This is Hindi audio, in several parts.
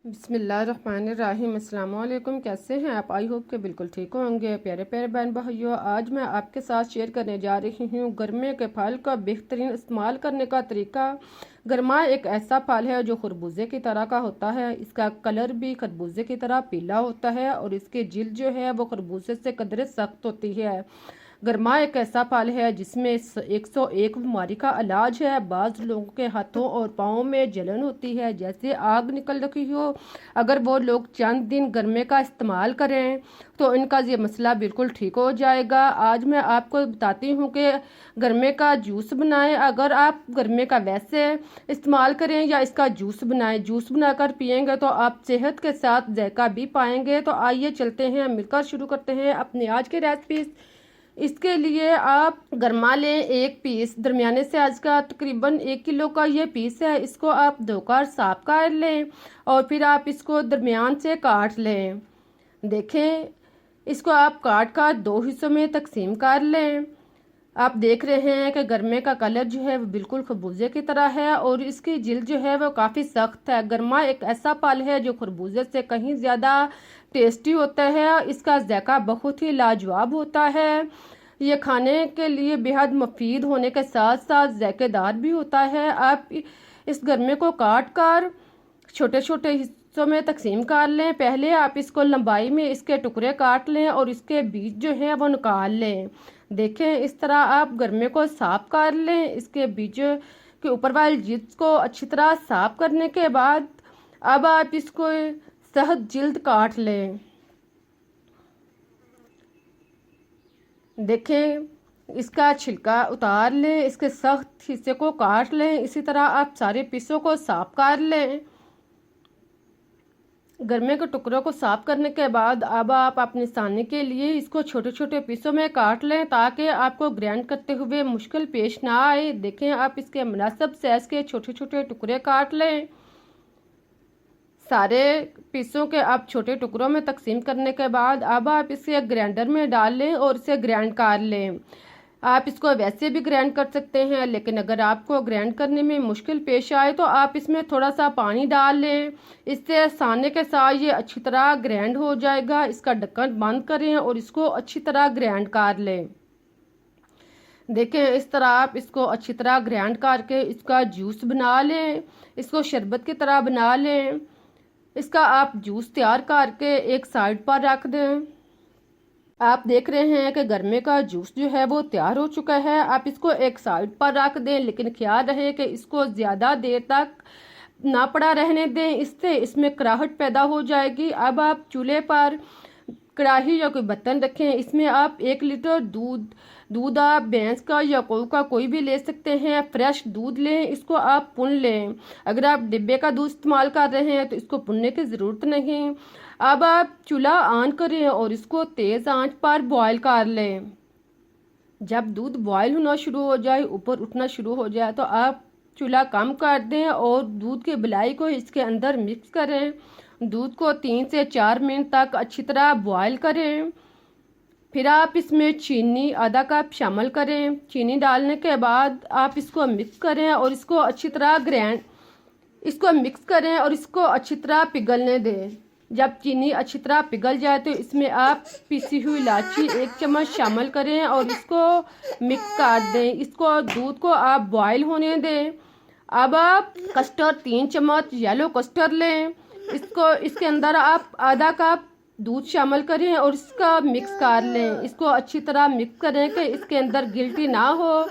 बिस्मिल्लाहिर्रहमानिर्रहीम। अस्सलाम वालेकुम। कैसे हैं आप? आई होप के बिल्कुल ठीक होंगे। प्यारे प्यारे बहन भाइयों, आज मैं आपके साथ शेयर करने जा रही हूँ गर्मियों के फल का बेहतरीन इस्तेमाल करने का तरीका। गरमा एक ऐसा फल है जो खरबूजे की तरह का होता है। इसका कलर भी खरबूजे की तरह पीला होता है और इसकी जिल्द जो है वो खरबूजे से कदरे सख्त होती है। गरमा एक ऐसा फल है जिसमें 101 बीमारी का इलाज है। बाज़ लोगों के हाथों और पाँव में जलन होती है, जैसे आग निकल रही हो। अगर वो लोग चंद दिन गरमे का इस्तेमाल करें तो इनका ये मसला बिल्कुल ठीक हो जाएगा। आज मैं आपको बताती हूँ कि गरमे का जूस बनाएं। अगर आप गरमे का वैसे इस्तेमाल करें या इसका जूस बनाएं, जूस बनाकर पियेंगे तो आप सेहत के साथ जायका भी पाएंगे। तो आइए चलते हैं, मिलकर शुरू करते हैं अपनी आज की रेसिपी। इसके लिए आप गरमा लें एक पीस दरमियाने साइज का, तकरीबन 1 किलो का ये पीस है। इसको आप धोकर साफ कर लें और फिर आप इसको दरमियान से काट लें। देखें, इसको आप काट कर 2 हिस्सों में तकसीम कर लें। आप देख रहे हैं कि गरमे का कलर जो है वो बिल्कुल खरबूजे की तरह है और इसकी जिल्द जो है वो काफ़ी सख्त है। गरमा एक ऐसा फल है जो खरबूजे से कहीं ज़्यादा टेस्टी होता है। इसका जायका बहुत ही लाजवाब होता है। ये खाने के लिए बेहद मुफीद होने के साथ साथ जायकेदार भी होता है। आप इस गरमे को काट कर छोटे छोटे हिस्सों में तकसीम कर लें। पहले आप इसको लंबाई में इसके टुकड़े काट लें और इसके बीज जो हैं वो निकाल लें। देखें, इस तरह आप गरमे को साफ कर लें। इसके बीज के ऊपर वाली जिल्द को अच्छी तरह साफ करने के बाद अब आप इसको सख्त जिल्द काट लें। देखें, इसका छिलका उतार लें, इसके सख्त हिस्से को काट लें। इसी तरह आप सारे पीसों को साफ कर लें। गरमे के टुकड़ों को साफ करने के बाद अब आप अपने साने के लिए इसको छोटे छोटे पीसों में काट लें ताकि आपको ग्राइंड करते हुए मुश्किल पेश ना आए। देखें, आप इसके मुनासिब साइज के छोटे छोटे टुकड़े काट लें। सारे पीसों के आप छोटे टुकड़ों में तकसीम करने के बाद अब आप इसे ग्राइंडर में डाल लें और इसे ग्राइंड कर लें। आप इसको वैसे भी ग्राइंड कर सकते हैं, लेकिन अगर आपको ग्राइंड करने में मुश्किल पेश आए तो आप इसमें थोड़ा सा पानी डाल लें। इससे साने के साथ ये अच्छी तरह ग्राइंड हो जाएगा। इसका ढक्कन बंद करें और इसको अच्छी तरह ग्राइंड कर लें। देखें, इस तरह आप इसको अच्छी तरह ग्राइंड करके इसका जूस बना लें। इसको शरबत की तरह बना लें। इसका आप जूस तैयार करके एक साइड पर रख दें। आप देख रहे हैं कि गरमे का जूस जो है वो तैयार हो चुका है। आप इसको एक साइड पर रख दें, लेकिन ख्याल रहे कि इसको ज़्यादा देर तक ना पड़ा रहने दें, इससे इसमें कराहट पैदा हो जाएगी। अब आप चूल्हे पर कढ़ाई या कोई बर्तन रखें। इसमें आप 1 लीटर दूध आप भैंस का या गौ का कोई भी ले सकते हैं। फ्रेश दूध लें, इसको आप पुन लें। अगर आप डिब्बे का दूध इस्तेमाल कर रहे हैं तो इसको पुनने की ज़रूरत नहीं। अब आप चूल्हा ऑन करें और इसको तेज़ आंच पर बॉयल कर लें। जब दूध बॉयल होना शुरू हो जाए, ऊपर उठना शुरू हो जाए, तो आप चूल्हा कम कर दें और दूध के बिलाई को इसके अंदर मिक्स करें। दूध को 3 से 4 मिनट तक अच्छी तरह बॉयल करें। फिर आप इसमें चीनी आधा कप शामिल करें। चीनी डालने के बाद आप इसको मिक्स करें और इसको अच्छी तरह मिक्स करें और इसको अच्छी तरह पिघलने दें। जब चीनी अच्छी तरह पिघल जाए तो इसमें आप पिसी हुई इलायची 1 चम्मच शामिल करें और इसको मिक्स कर दें। इसको दूध को आप बॉयल होने दें। अब आप कस्टर्ड 3 चम्मच येलो कस्टर्ड लें। इसके अंदर आप आधा कप दूध शामिल करें और इसका मिक्स कर लें। इसको अच्छी तरह मिक्स करें कि इसके अंदर गिल्टी ना हो।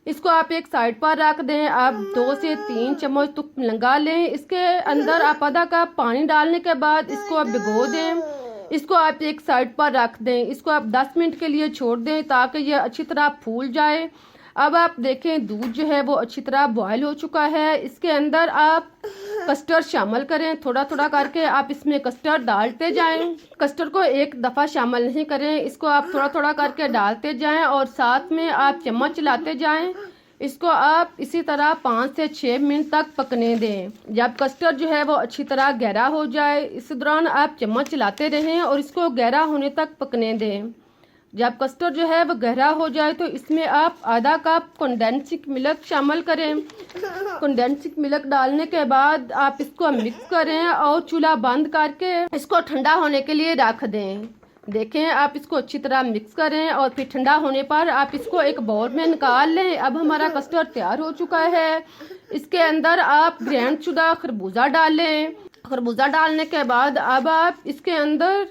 इसको आप एक साइड पर रख दें। आप 2 से 3 चम्मच तुक लगा लें। इसके अंदर आप आधा कप पानी डालने के बाद इसको आप भिगो दें। इसको आप एक साइड पर रख दें। इसको आप 10 मिनट के लिए छोड़ दें ताकि यह अच्छी तरह फूल जाए। अब आप देखें, दूध जो है वो अच्छी तरह बॉयल हो चुका है। इसके अंदर आप कस्टर्ड शामिल करें। थोड़ा थोड़ा करके आप इसमें कस्टर्ड डालते जाएं। कस्टर्ड को एक दफ़ा शामिल नहीं करें, इसको आप थोड़ा थोड़ा करके डालते जाएं और साथ में आप चम्मच चलाते जाएं। इसको आप इसी तरह 5 से 6 मिनट तक पकने दें। जब कस्टर्ड जो है वो अच्छी तरह गहरा हो जाए, इस दौरान आप चम्मच चलाते रहें और इसको गहरा होने तक पकने दें। जब कस्टर्ड जो है वो गहरा हो जाए तो इसमें आप आधा कप कंडेंस्ड मिल्क शामिल करें। कंडेंस्ड मिल्क डालने के बाद आप इसको मिक्स करें और चूल्हा बंद करके इसको ठंडा होने के लिए रख दें। देखें, आप इसको अच्छी तरह मिक्स करें और फिर ठंडा होने पर आप इसको एक बाउल में निकाल लें। अब हमारा कस्टर्ड तैयार हो चुका है। इसके अंदर आप ग्राइंड शुदा खरबूजा डालें। खरबूजा डालने के बाद अब आप इसके अंदर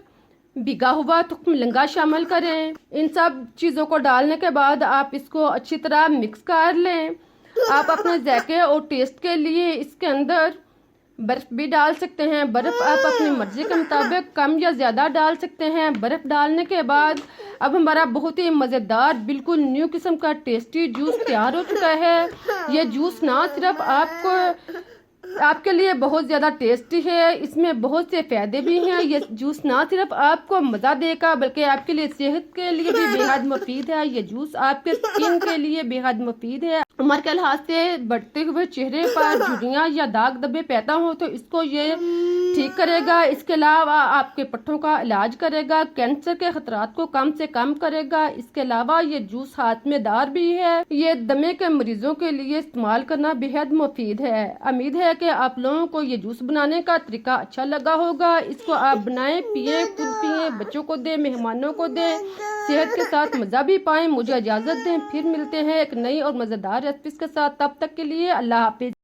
भिगा हुआ तुख्म लंगा शामिल करें। इन सब चीज़ों को डालने के बाद आप इसको अच्छी तरह मिक्स कर लें। आप अपने जायके और टेस्ट के लिए इसके अंदर बर्फ़ भी डाल सकते हैं। बर्फ़ आप अपनी मर्ज़ी के मुताबिक कम या ज़्यादा डाल सकते हैं। बर्फ़ डालने के बाद अब हमारा बहुत ही मज़ेदार बिल्कुल न्यू किस्म का टेस्टी जूस तैयार हो चुका है। ये जूस ना सिर्फ आपके लिए बहुत ज़्यादा टेस्टी है, इसमें बहुत से फ़ायदे भी हैं। ये जूस ना सिर्फ आपको मज़ा देगा बल्कि आपके लिए सेहत के लिए भी बेहद मुफीद है। ये जूस आपके स्किन के लिए बेहद मुफीद है। उम्र के लिहाज से बढ़ते हुए चेहरे पर झुर्रियाँ या दाग धब्बे पैदा हो तो इसको ये ठीक करेगा। इसके अलावा आपके पट्टों का इलाज करेगा, कैंसर के खतरात को कम से कम करेगा। इसके अलावा ये जूस हाजमेदार भी है। ये दमे के मरीजों के लिए इस्तेमाल करना बेहद मुफीद है। उम्मीद है कि आप लोगों को ये जूस बनाने का तरीका अच्छा लगा होगा। इसको आप बनाएं, पिए, खुद पिए, बच्चों को दें, मेहमानों को दें, सेहत के साथ मज़ा भी पाएं। मुझे इजाज़त दें, फिर मिलते हैं एक नई और मज़ेदार रेसिपी के साथ। तब तक के लिए अल्लाह हाफिज़।